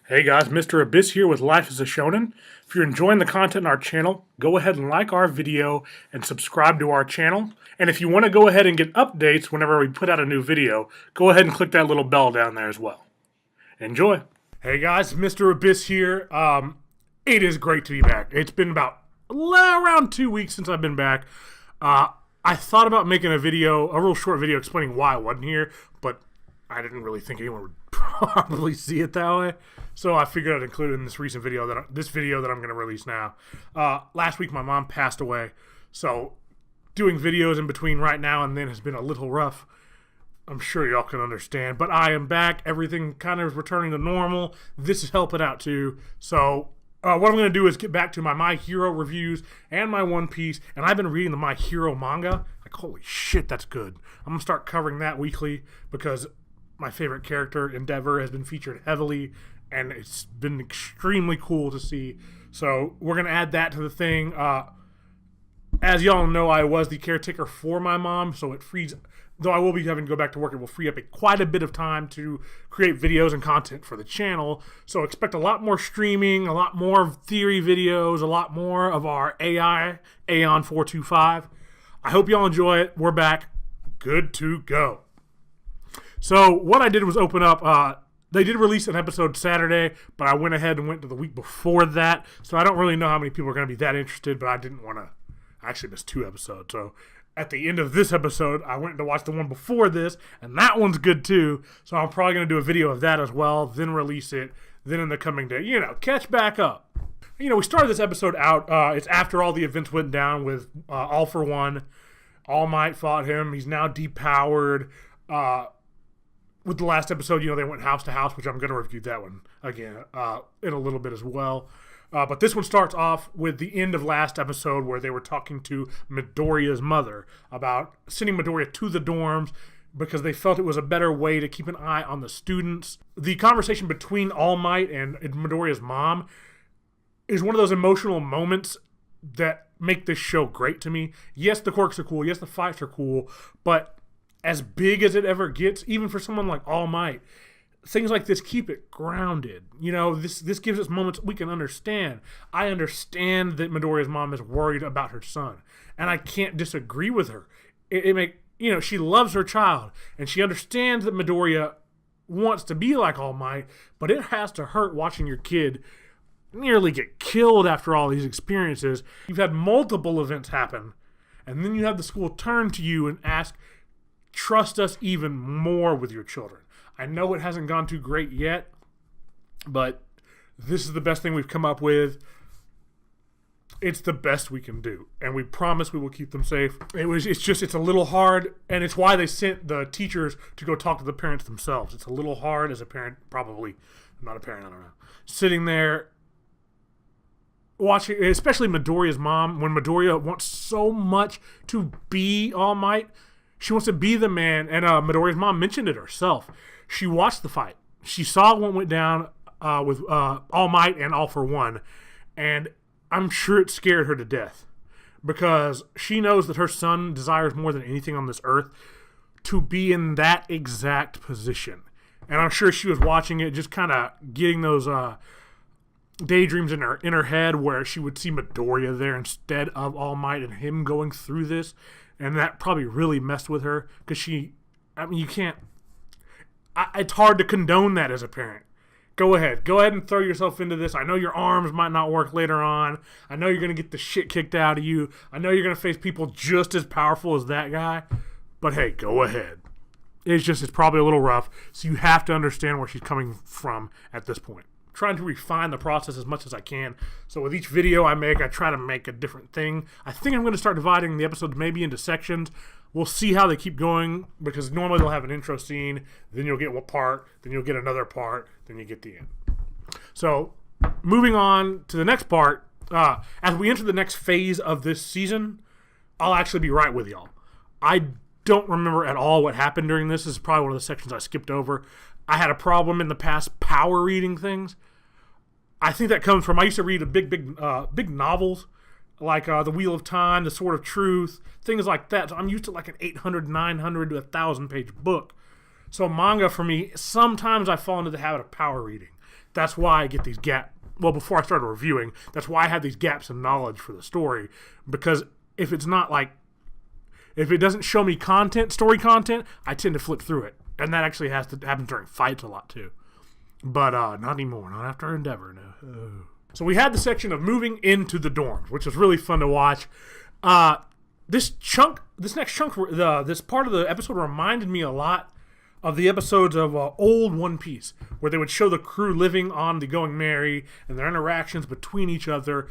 Hey guys, Mr. Abyss here with Life is a Shonen. If you're enjoying the content on our channel, go ahead and like our video and subscribe to our channel. And if you want to go ahead and get updates whenever we put out a new video, go ahead and click that little bell down there as well. Enjoy. Hey guys, Mr. Abyss here. It is great to be back. It's been about around 2 weeks since I've been back. I thought about making a real short video explaining why I wasn't here, but I didn't really think anyone would probably see it that way. So I figured I'd include it in this video that I'm going to release now. Last week my mom passed away, so doing videos in between right now and then has been a little rough. I'm sure y'all can understand, but I am back. Everything kind of is returning to normal. This is helping out too. So what I'm going to do is get back to my Hero reviews and my One Piece, and I've been reading the My Hero manga. Like, holy shit, that's good. I'm going to start covering that weekly because my favorite character, Endeavor, has been featured heavily, and it's been extremely cool to see. So we're going to add that to the thing. As y'all know, I was the caretaker for my mom, so it frees, though I will be having to go back to work, it will free up quite a bit of time to create videos and content for the channel. So expect a lot more streaming, a lot more theory videos, a lot more of our AI, Aeon 425. I hope y'all enjoy it. We're back. Good to go. So what I did was open up, they did release an episode Saturday, but I went ahead and went to the week before that, so I don't really know how many people are going to be that interested, but I didn't want to actually miss 2 episodes. So at the end of this episode, I went to watch the one before this, and that one's good too, so I'm probably going to do a video of that as well, then release it, then in the coming day, catch back up. We started this episode out, it's after all the events went down with All For One. All Might fought him, he's now depowered. With the last episode, they went house to house, which I'm going to review that one again in a little bit as well. But this one starts off with the end of last episode where they were talking to Midoriya's mother about sending Midoriya to the dorms because they felt it was a better way to keep an eye on the students. The conversation between All Might and Midoriya's mom is one of those emotional moments that make this show great to me. Yes, the quirks are cool. Yes, the fights are cool. But as big as it ever gets, even for someone like All Might, things like this keep it grounded. This gives us moments we can understand. I understand that Midoriya's mom is worried about her son, and I can't disagree with her. She loves her child, and she understands that Midoriya wants to be like All Might, but it has to hurt watching your kid nearly get killed after all these experiences. You've had multiple events happen, and then you have the school turn to you and ask, trust us even more with your children. I know it hasn't gone too great yet, but this is the best thing we've come up with. It's the best we can do, and we promise we will keep them safe. It's a little hard, and it's why they sent the teachers to go talk to the parents themselves. It's a little hard as a parent, probably. I'm not a parent, I don't know. Sitting there watching, especially Midoriya's mom, when Midoriya wants so much to be All Might. She wants to be the man, and Midoriya's mom mentioned it herself. She watched the fight. She saw what went down with All Might and All For One, and I'm sure it scared her to death because she knows that her son desires more than anything on this earth to be in that exact position. And I'm sure she was watching it, just kind of getting those daydreams in her head where she would see Midoriya there instead of All Might and him going through this. And that probably really messed with her because you can't, it's hard to condone that as a parent. Go ahead and throw yourself into this. I know your arms might not work later on. I know you're going to get the shit kicked out of you. I know you're going to face people just as powerful as that guy. But hey, go ahead. It's probably a little rough. So you have to understand where she's coming from at this point. Trying to refine the process as much as I can. So with each video I make, I try to make a different thing. I think I'm going to start dividing the episodes maybe into sections. We'll see how they keep going because normally they'll have an intro scene, then you'll get one part, then you'll get another part, then you get the end. So moving on to the next part, as we enter the next phase of this season, I'll actually be right with y'all. I don't remember at all what happened during this. This is probably one of the sections I skipped over. I had a problem in the past power reading things. I think that comes from, I used to read big novels like The Wheel of Time, The Sword of Truth, things like that. So I'm used to like an 800, 900 to 1,000 page book. So manga for me, sometimes I fall into the habit of power reading. That's why I get these gaps. Well, before I started reviewing, that's why I had these gaps in knowledge for the story. Because if it's not like, if it doesn't show me story content, I tend to flip through it. And that actually has to happen during fights a lot too. But not anymore, not after Endeavor, no. So we had the section of moving into the dorms, which was really fun to watch. This next chunk, this part of the episode reminded me a lot of the episodes of old One Piece, where they would show the crew living on the Going Merry and their interactions between each other.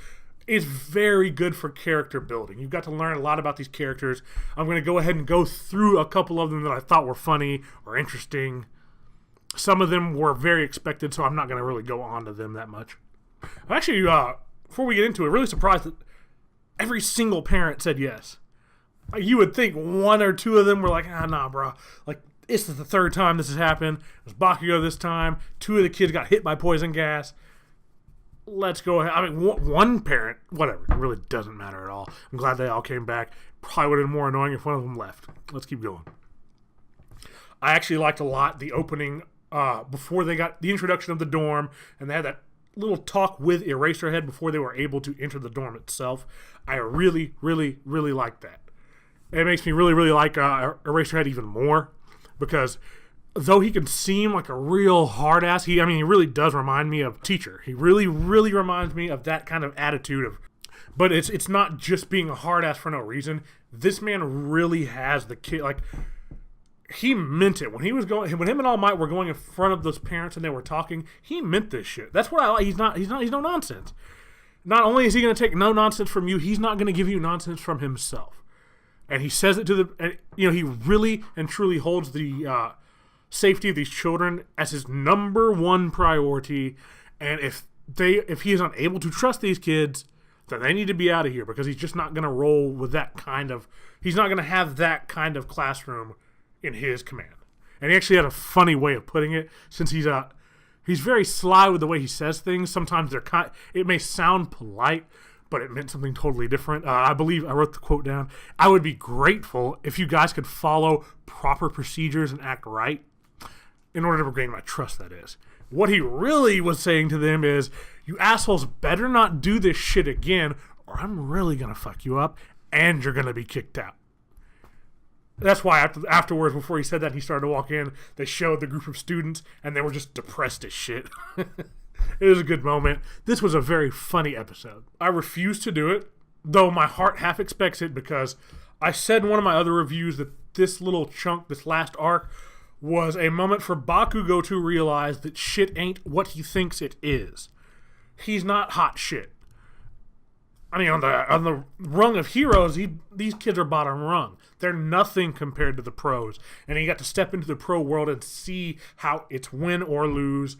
It's very good for character building. You've got to learn a lot about these characters. I'm going to go ahead and go through a couple of them that I thought were funny or interesting. Some of them were very expected, so I'm not going to really go on to them that much. I'm actually, before we get into it, really surprised that every single parent said yes. You would think one or two of them were like, nah, bro. Like, this is the third time this has happened. It was Bakugo this time. 2 of the kids got hit by poison gas. Let's go ahead. I mean, one parent, whatever. It really doesn't matter at all. I'm glad they all came back. Probably would have been more annoying if one of them left. Let's keep going. I actually liked a lot the opening, before they got the introduction of the dorm, and they had that little talk with Eraserhead before they were able to enter the dorm itself. I really, really, really like that. It makes me really, really like Eraserhead even more, because though he can seem like a real hard ass, he really does remind me of Teacher. He really, really reminds me of that kind of attitude but it's not just being a hard ass for no reason. This man really has the kid, like, he meant it. When him and All Might were going in front of those parents and they were talking, he meant this shit. That's what I like. He's no nonsense. Not only is he going to take no nonsense from you, he's not going to give you nonsense from himself. And he says it to he really and truly holds the safety of these children as his number one priority. And if he is unable to trust these kids, then they need to be out of here, because he's just not going to roll with he's not going to have that kind of classroom in his command. And he actually had a funny way of putting it, since he's very sly with the way he says things. Sometimes it may sound polite, but it meant something totally different. I believe I wrote the quote down. I would be grateful if you guys could follow proper procedures and act right, in order to regain my trust, that is. What he really was saying to them is, you assholes better not do this shit again, or I'm really going to fuck you up, and you're going to be kicked out. That's why afterwards, before he said that, he started to walk in, they showed the group of students, and they were just depressed as shit. It was a good moment. This was a very funny episode. I refuse to do it, though my heart half expects it, because I said in one of my other reviews that this little chunk, this last arc, was a moment for Bakugo to realize that shit ain't what he thinks it is. He's not hot shit. I mean, on the rung of heroes, these kids are bottom rung. They're nothing compared to the pros. And he got to step into the pro world and see how it's win or lose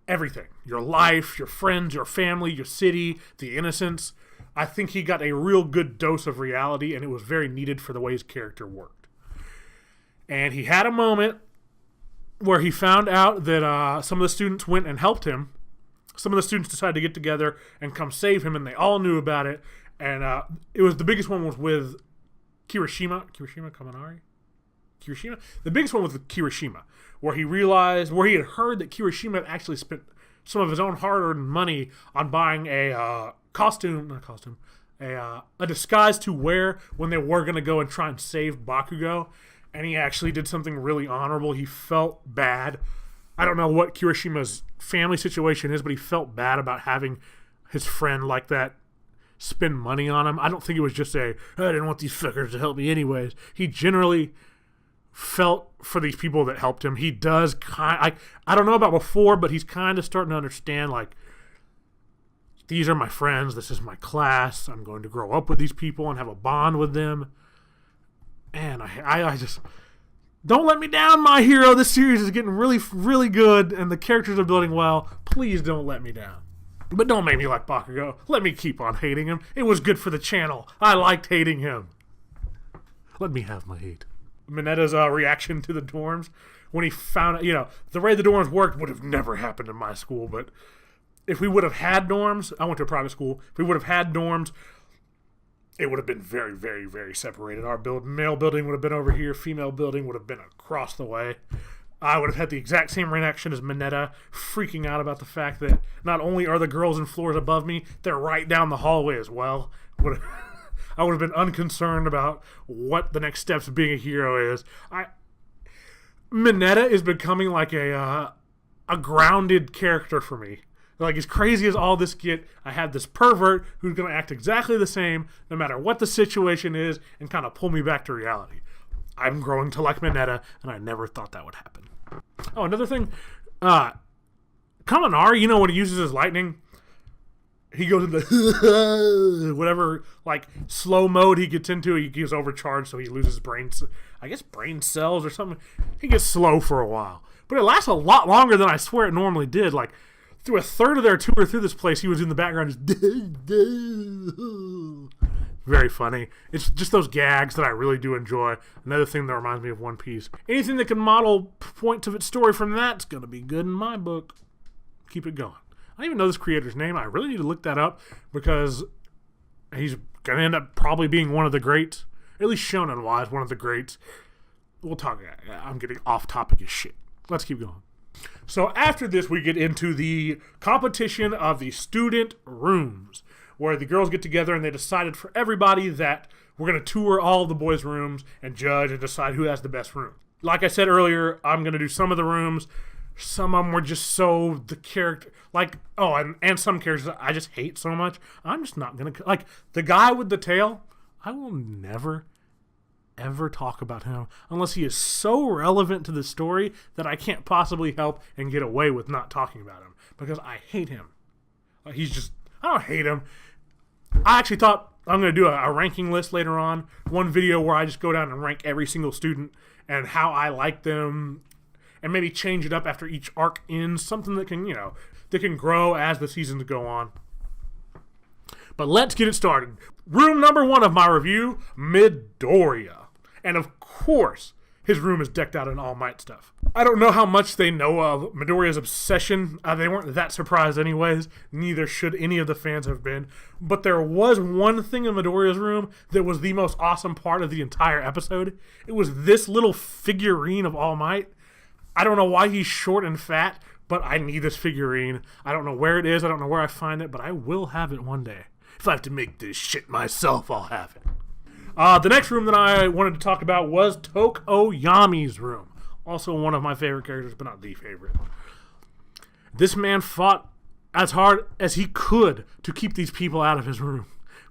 everything. Your life, your friends, your family, your city, the innocence. I think he got a real good dose of reality, and it was very needed for the way his character worked. And he had a moment where he found out that some of the students went and helped him. Some of the students decided to get together and come save him, and they all knew about it. And the biggest one was with Kirishima Kaminari? Kirishima? The biggest one was with Kirishima, where he had heard that Kirishima had actually spent some of his own hard-earned money on buying a disguise to wear when they were going to go and try and save Bakugo. And he actually did something really honorable. He felt bad. I don't know what Kirishima's family situation is, but he felt bad about having his friend like that spend money on him. I don't think it was just I didn't want these fuckers to help me anyways. He generally felt for these people that helped him. He does I don't know about before, but he's kind of starting to understand, like, these are my friends. This is my class. I'm going to grow up with these people and have a bond with them. And I just... Don't let me down, my hero. This series is getting really, really good, and the characters are building well. Please don't let me down. But don't make me like Bakugo. Let me keep on hating him. It was good for the channel. I liked hating him. Let me have my hate. Mineta's reaction to the dorms when he found out, the way the dorms worked would have never happened in my school, but if we would have had dorms, I went to a private school, if we would have had dorms, it would have been very, very, very separated. Our male building would have been over here. Female building would have been across the way. I would have had the exact same reaction as Mineta, freaking out about the fact that not only are the girls in floors above me, they're right down the hallway as well. I would have been unconcerned about what the next steps of being a hero is. Mineta is becoming like a grounded character for me. Like, as crazy as all this get, I have this pervert who's going to act exactly the same no matter what the situation is and kind of pull me back to reality. I'm growing to like Mineta, and I never thought that would happen. Oh, another thing. Kaminari, you know, when he uses his lightning, he goes into whatever, like, slow mode he gets into. He gets overcharged, so he loses brain cells or something. He gets slow for a while. But it lasts a lot longer than I swear it normally did. Like, through a third of their tour through this place, he was in the background just... Very funny. It's just those gags that I really do enjoy. Another thing that reminds me of One Piece. Anything that can model points of its story from that's going to be good in my book. Keep it going. I don't even know this creator's name. I really need to look that up because he's going to end up probably being one of the greats. At least shonen-wise, one of the greats. We'll talk. I'm getting off topic as shit. Let's keep going. So after this, we get into the competition of the student rooms, where the girls get together and they decided for everybody that we're going to tour all the boys' rooms and judge and decide who has the best room. Like I said earlier, I'm going to do some of the rooms. Some of them were just so the character, like, and some characters I just hate so much. I'm just not going to, like, the guy with the tail, I will never, ever talk about him unless he is so relevant to the story that I can't possibly help and get away with not talking about him because I hate him. Like, I don't hate him. I actually thought I'm going to do a ranking list later on. One video where I just go down and rank every single student and how I like them and maybe change it up after each arc ends. Something that can, that can grow as the seasons go on. But let's get it started. Room number 1 of my review, Midoriya. And of course, his room is decked out in All Might stuff. I don't know how much they know of Midoriya's obsession. They weren't that surprised anyways. Neither should any of the fans have been. But there was one thing in Midoriya's room that was the most awesome part of the entire episode. It was this little figurine of All Might. I don't know why he's short and fat, but I need this figurine. I don't know where it is. I don't know where I find it, but I will have it one day. If I have to make this shit myself, I'll have it. The next room that I wanted to talk about was Tokoyami's room. Also one of my favorite characters, but not the favorite. This man fought as hard as he could to keep these people out of his room.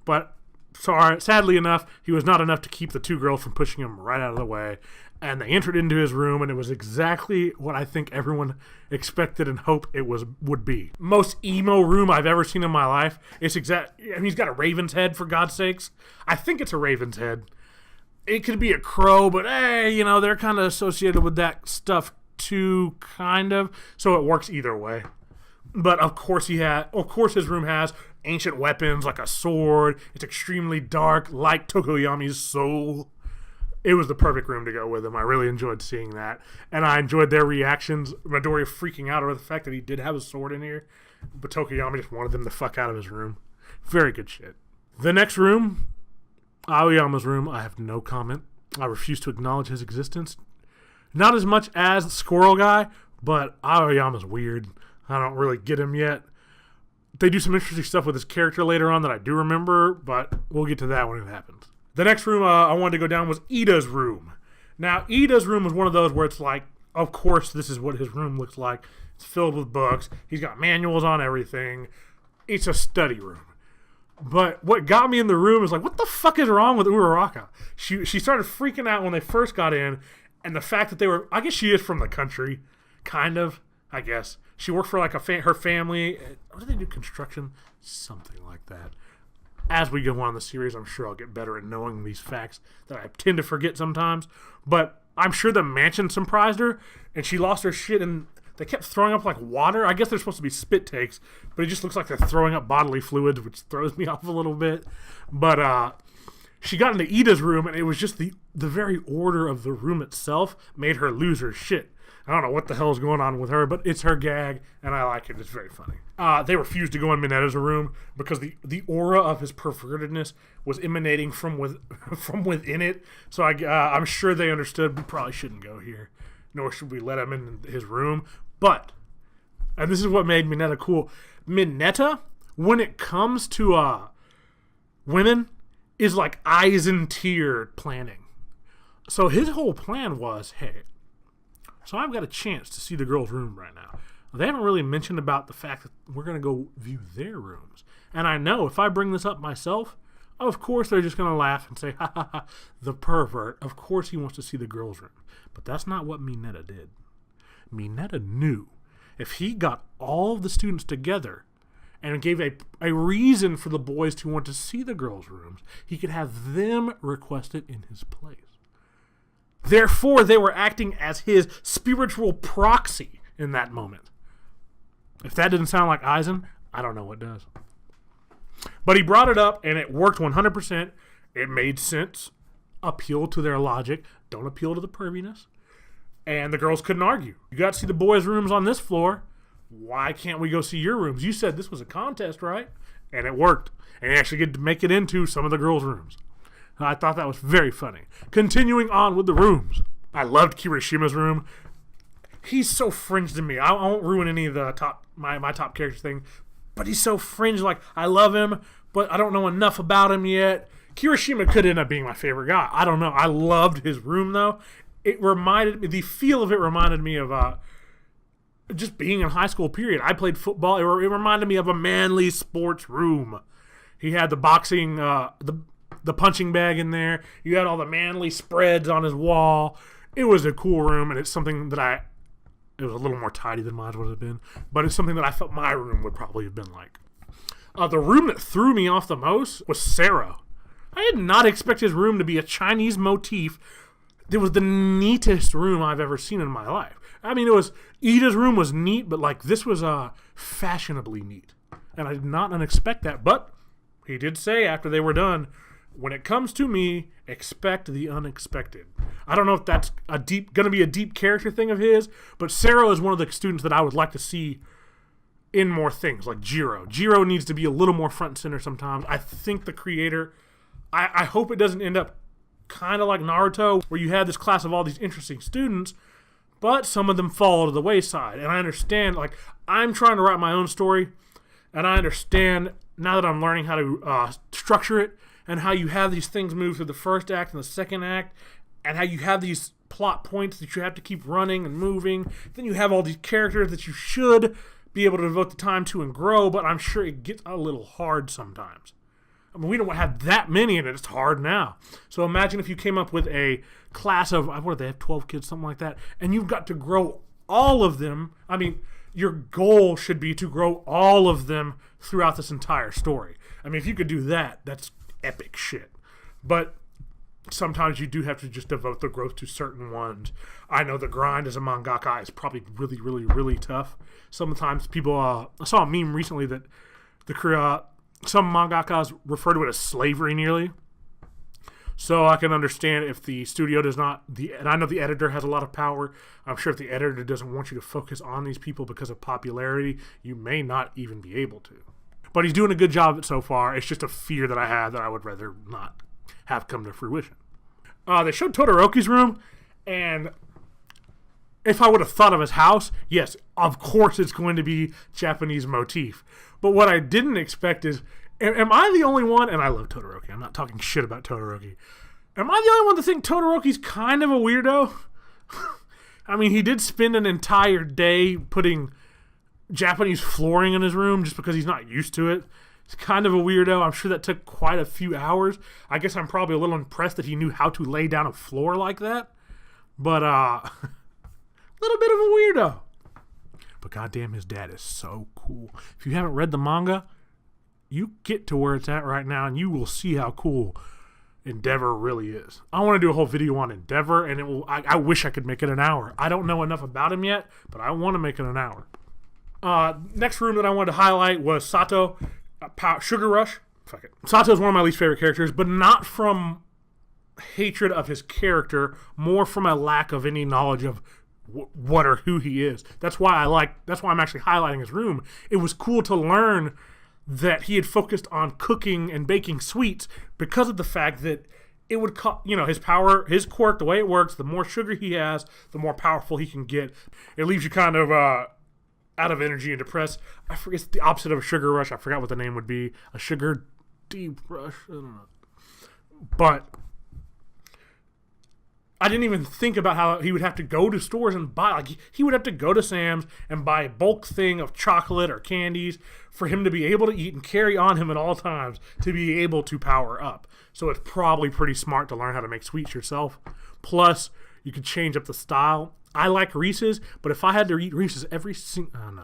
But sadly enough, he was not enough to keep the 2 girls from pushing him right out of the way. And they entered into his room, and it was exactly what I think everyone expected and hoped it would be. Most emo room I've ever seen in my life. He's got a raven's head, for God's sakes. I think it's a raven's head. It could be a crow, but hey, they're kind of associated with that stuff too, kind of. So it works either way. But of course his room has ancient weapons like a sword. It's extremely dark, like Tokoyami's soul. It was the perfect room to go with him. I really enjoyed seeing that. And I enjoyed their reactions. Midoriya freaking out over the fact that he did have a sword in here. But Tokoyami just wanted them the fuck out of his room. Very good shit. The next room, Aoyama's room, I have no comment. I refuse to acknowledge his existence. Not as much as Squirrel Guy, but Aoyama's weird. I don't really get him yet. They do some interesting stuff with his character later on that I do remember, but we'll get to that when it happens. The next room I wanted to go down was Ida's room. Now, Ida's room was one of those where it's like, of course this is what his room looks like. It's filled with books. He's got manuals on everything. It's a study room. But what got me in the room is like, what the fuck is wrong with Uraraka? She started freaking out when they first got in, and the fact that I guess she is from the country, kind of, I guess. She worked for like her family. What do they do? Construction? Something like that. As we go on in the series, I'm sure I'll get better at knowing these facts that I tend to forget sometimes. But I'm sure the mansion surprised her, and she lost her shit, and they kept throwing up like water. I guess they're supposed to be spit takes, but it just looks like they're throwing up bodily fluids, which throws me off a little bit. But she got into Ida's room, and it was just the very order of the room itself made her lose her shit. I don't know what the hell is going on with her, but it's her gag, and I like it. It's very funny. They refused to go in Mineta's room because the aura of his pervertedness was emanating from within it. So I'm sure they understood we probably shouldn't go here. nor should we let him in his room. But, and this is what made Mineta cool, Mineta, when it comes to women, is like eyes and tear planning. So his whole plan was, hey, so I've got a chance to see the girls' room right now. They haven't really mentioned about the fact that we're going to go view their rooms. And I know if I bring this up myself, of course they're just going to laugh and say, ha ha ha, the pervert. Of course he wants to see the girls' room. But that's not what Mineta did. Mineta knew if he got all of the students together and gave a reason for the boys to want to see the girls' rooms, he could have them request it in his place. Therefore, they were acting as his spiritual proxy in that moment. If that didn't sound like Aizen, I don't know what does. But he brought it up, and it worked 100%. It made sense. Appeal to their logic. Don't appeal to the perviness. And the girls couldn't argue. You got to see the boys' rooms on this floor. Why can't we go see your rooms? You said this was a contest, right? And it worked. And he actually get to make it into some of the girls' rooms. I thought that was very funny. Continuing on with the rooms. I loved Kirishima's room. He's so fringe to me. I won't ruin any of the my top characters thing. But he's so fringe. Like, I love him, but I don't know enough about him yet. Kirishima could end up being my favorite guy. I don't know. I loved his room, though. It reminded me, the feel of it reminded me of just being in high school, period. I played football. It reminded me of a manly sports room. He had the boxing, the punching bag in there. You had all the manly spreads on his wall. It was a cool room, and it's something that it was a little more tidy than mine would have been, but it's something that I felt my room would probably have been like. The room that threw me off the most was Sero. I did not expect his room to be a Chinese motif. It was the neatest room I've ever seen in my life. I mean, Ida's room was neat, but like this was fashionably neat. And I did not expect that, but he did say after they were done, when it comes to me, expect the unexpected. I don't know if that's going to be a deep character thing of his, but Sero is one of the students that I would like to see in more things, like Jiro. Jiro needs to be a little more front and center sometimes. I think the creator, I hope it doesn't end up kind of like Naruto, where you have this class of all these interesting students, but some of them fall to the wayside. And I understand, like, I'm trying to write my own story, and I understand now that I'm learning how to structure it, and how you have these things move through the first act and the second act, and how you have these plot points that you have to keep running and moving. Then you have all these characters that you should be able to devote the time to and grow, but I'm sure it gets a little hard sometimes. I mean, we don't have that many, and it's hard now. So imagine if you came up with a class of, what do they have, 12 kids, something like that, and you've got to grow all of them. I mean, your goal should be to grow all of them throughout this entire story. I mean, if you could do that, that's epic shit. But sometimes you do have to just devote the growth to certain ones. I know the grind as a mangaka is probably really, really, really tough. Sometimes people, I saw a meme recently that some mangakas refer to it as slavery nearly. So I can understand if the studio does not, and I know the editor has a lot of power. I'm sure if the editor doesn't want you to focus on these people because of popularity, you may not even be able to. But he's doing a good job of it so far. It's just a fear that I have that I would rather not have come to fruition. They showed Todoroki's room, and if I would have thought of his house, yes, of course it's going to be Japanese motif. But what I didn't expect is, am I the only one, and I love Todoroki, I'm not talking shit about Todoroki, am I the only one to think Todoroki's kind of a weirdo? I mean, he did spend an entire day putting Japanese flooring in his room just because he's not used to it. He's kind of a weirdo. I'm sure that took quite a few hours. I guess I'm probably a little impressed that he knew how to lay down a floor like that. But, little bit of a weirdo. But goddamn, his dad is so cool. If you haven't read the manga, you get to where it's at right now, and you will see how cool Endeavor really is. I want to do a whole video on Endeavor, and I wish I could make it an hour. I don't know enough about him yet, but I want to make it an hour. Next room that I wanted to highlight was Sato, Sugar Rush. Fuck it. Sato's one of my least favorite characters, but not from hatred of his character, more from a lack of any knowledge of what or who he is. That's why I'm actually highlighting his room. It was cool to learn that he had focused on cooking and baking sweets because of the fact that it would, his power, his quirk, the way it works, the more sugar he has, the more powerful he can get. It leaves you kind of out of energy and depressed. I forget, it's the opposite of a sugar rush. I forgot what the name would be. A sugar deep rush. I don't know. But I didn't even think about how he would have to go to stores and buy. Like, he would have to go to Sam's and buy a bulk thing of chocolate or candies for him to be able to eat and carry on him at all times to be able to power up. So it's probably pretty smart to learn how to make sweets yourself. Plus, you could change up the style. I like Reese's, but if I had to eat Reese's every single... Oh, no,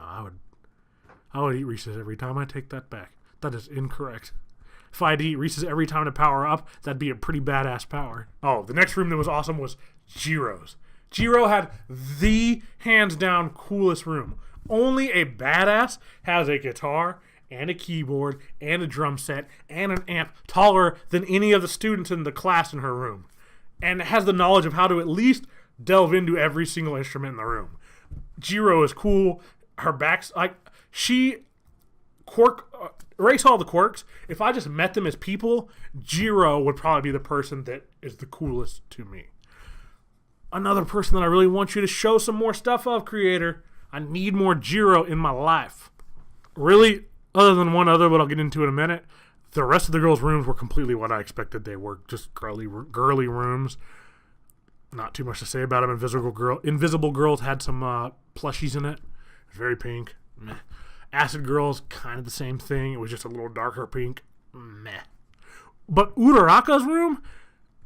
I would eat Reese's every time. I take that back. That is incorrect. If I had to eat Reese's every time to power up, that'd be a pretty badass power. Oh, the next room that was awesome was Jiro's. Jiro had the hands-down coolest room. Only a badass has a guitar and a keyboard and a drum set and an amp taller than any of the students in the class in her room. And has the knowledge of how to at least delve into every single instrument in the room. Jiro is cool. Her back's like... erase all the quirks. If I just met them as people, Jiro would probably be the person that is the coolest to me. Another person that I really want you to show some more stuff of, creator. I need more Jiro in my life. Really, other than one other, but I'll get into it in a minute, the rest of the girls' rooms were completely what I expected they were. Just girly rooms. Not too much to say about them. Invisible Girls had some plushies in it. It was very pink. Meh. Acid Girls, kind of the same thing. It was just a little darker pink. Meh. But Uraraka's room,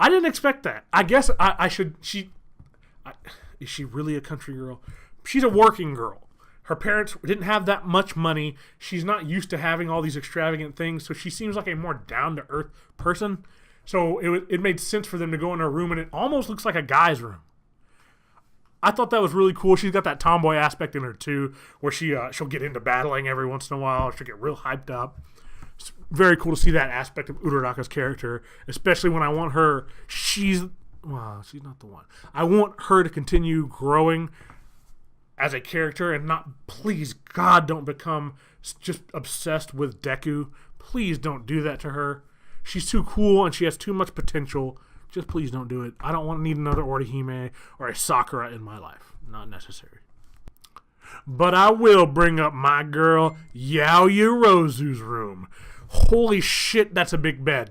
I didn't expect that. I guess I should... is she really a country girl? She's a working girl. Her parents didn't have that much money. She's not used to having all these extravagant things, so she seems like a more down-to-earth person. So it made sense for them to go in her room, and it almost looks like a guy's room. I thought that was really cool. She's got that tomboy aspect in her too, where she'll get into battling every once in a while. She'll get real hyped up. It's very cool to see that aspect of Uraraka's character, especially when I want her. She's not the one. I want her to continue growing as a character and not, please God, don't become just obsessed with Deku. Please don't do that to her. She's too cool and she has too much potential. Just please don't do it. I don't need another Orihime or a Sakura in my life. Not necessary. But I will bring up my girl, Yaoyorozu's room. Holy shit, that's a big bed.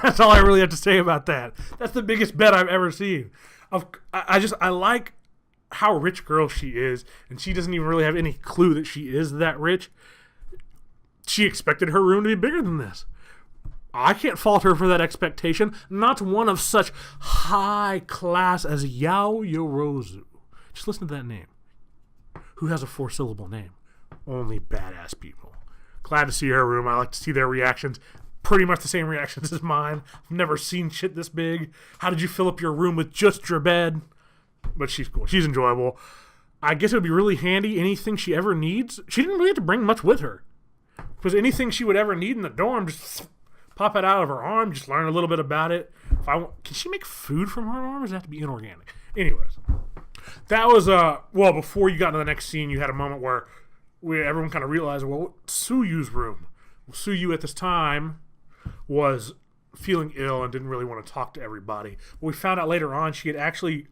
That's all I really have to say about that. That's the biggest bed I've ever seen. I like how rich girl she is, and she doesn't even really have any clue that she is that rich. She expected her room to be bigger than this. I can't fault her for that expectation. Not one of such high class as Yaoyorozu. Just listen to that name. Who has a 4-syllable name? Only badass people. Glad to see her room. I like to see their reactions. Pretty much the same reactions as mine. I've never seen shit this big. How did you fill up your room with just your bed? But she's cool. She's enjoyable. I guess it would be really handy. Anything she ever needs. She didn't really have to bring much with her. Because anything she would ever need in the dorm, just pop it out of her arm, just learn a little bit about it. Can she make food from her arm, or does it have to be inorganic? Anyways, that was, before you got into the next scene, you had a moment where everyone kind of realized, Tsuyu's room. Tsuyu at this time was feeling ill and didn't really want to talk to everybody. But we found out later on she had actually...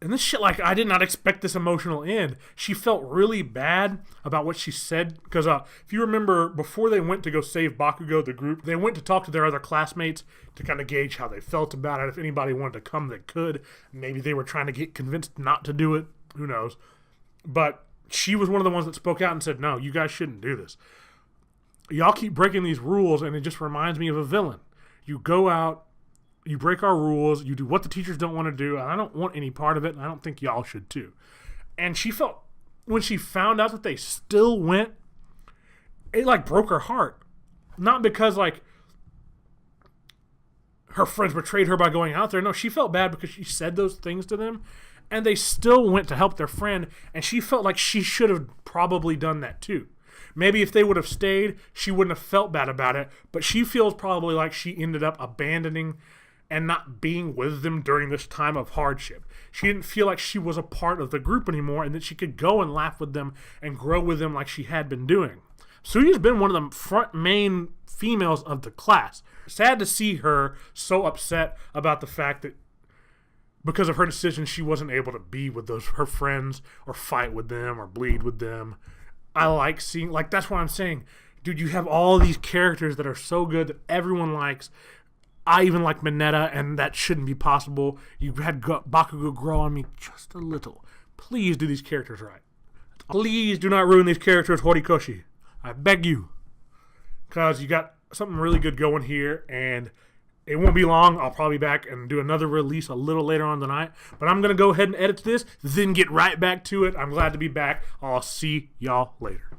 And this shit, I did not expect this emotional end. She felt really bad about what she said. Because if you remember, before they went to go save Bakugo, the group, they went to talk to their other classmates to kind of gauge how they felt about it. If anybody wanted to come, they could. Maybe they were trying to get convinced not to do it. Who knows? But she was one of the ones that spoke out and said, no, you guys shouldn't do this. Y'all keep breaking these rules, and it just reminds me of a villain. You go out, you break our rules, you do what the teachers don't want to do, and I don't want any part of it, and I don't think y'all should too. And she felt, when she found out that they still went, it broke her heart. Not because her friends betrayed her by going out there. No, she felt bad because she said those things to them, and they still went to help their friend, and she felt like she should have probably done that too. Maybe if they would have stayed, she wouldn't have felt bad about it, but she feels probably like she ended up abandoning and not being with them during this time of hardship. She didn't feel like she was a part of the group anymore and that she could go and laugh with them and grow with them like she had been doing. Suya's been one of the front main females of the class. Sad to see her so upset about the fact that because of her decision, she wasn't able to be with her friends or fight with them or bleed with them. I like seeing, like, that's what I'm saying. Dude, you have all these characters that are so good that everyone likes. I even like Mineta, and that shouldn't be possible. You had Bakugo grow on me just a little. Please do these characters right. Please do not ruin these characters, Horikoshi. I beg you. Because you got something really good going here, and it won't be long. I'll probably be back and do another release a little later on tonight. But I'm going to go ahead and edit this, then get right back to it. I'm glad to be back. I'll see y'all later.